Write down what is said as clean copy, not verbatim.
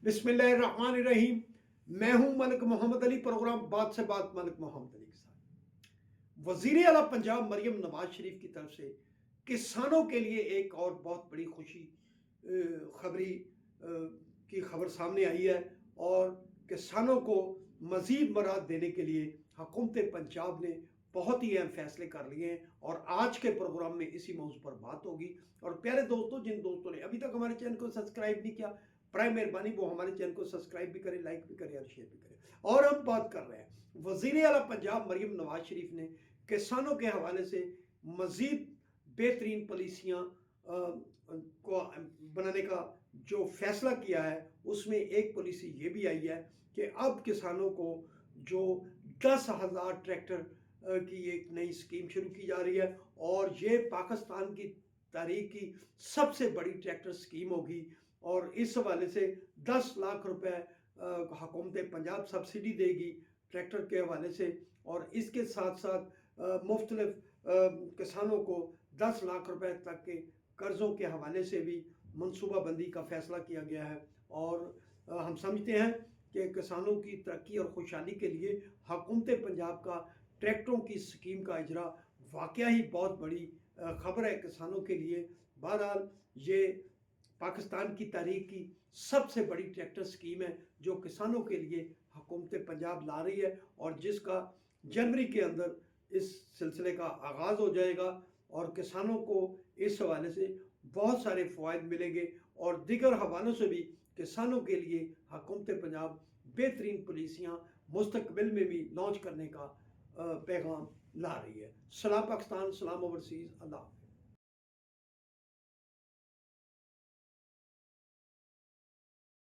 बिस्मिल्लाहिर्रहमानिर्रहीम। मैं हूं मलिक मोहम्मद अली। प्रोग्राम बात से बात मलिक मोहम्मद अली के साथ। वजीर आला पंजाब मरियम नवाज शरीफ की तरफ से किसानों के लिए एक और बहुत बड़ी खुशी खबरी की खबर सामने आई है और किसानों को मजीद मराद देने के लिए हुकूमत पंजाब ने बहुत ही अहम फैसले कर लिए हैं और आज के प्रोग्राम में इसी मौजू पर बात होगी। और प्यारे दोस्तों, जिन दोस्तों ने अभी तक हमारे चैनल को सब्सक्राइब नहीं किया, प्राइम मेहरबानी वो हमारे चैनल को सब्सक्राइब भी करें, लाइक भी करें और शेयर भी करें। और हम बात कर रहे हैं वजीर आला पंजाब मरियम नवाज शरीफ ने किसानों के हवाले से मजीद बेहतरीन पॉलिसियाँ को बनाने का जो फैसला किया है। उसमें एक पॉलिसी ये भी आई है कि अब किसानों को जो 10,000 ट्रैक्टर की एक नई स्कीम शुरू की जा रही है और ये पाकिस्तान की तारीख की सबसे बड़ी ट्रैक्टर स्कीम होगी। और इस हवाले से 10 लाख रुपए हुकूमत पंजाब सब्सिडी देगी ट्रैक्टर के हवाले से। और इसके साथ साथ मुख्तलिफ किसानों को 10 लाख रुपए तक के कर्ज़ों के हवाले से भी मनसूबाबंदी का फैसला किया गया है। और हम समझते हैं कि किसानों की तरक्की और खुशहाली के लिए हुकूमत पंजाब का ट्रैक्टरों की स्कीम का इजरा वाकया ही बहुत बड़ी खबर है किसानों के लिए। बहरहाल ये पाकिस्तान की तारीख की सबसे बड़ी ट्रैक्टर स्कीम है जो किसानों के लिए हुकूमत पंजाब ला रही है और जिसका जनवरी के अंदर इस सिलसिले का आगाज़ हो जाएगा। और किसानों को इस हवाले से बहुत सारे फ़वाइद मिलेंगे और दीगर हवालों से भी किसानों के लिए हुकूमत पंजाब बेहतरीन पॉलिसियाँ मुस्तकबिल में भी लॉन्च करने का पैगाम ला रही है। सलाम पाकिस्तान, सलाम ओवरसीज़, अल्लाह।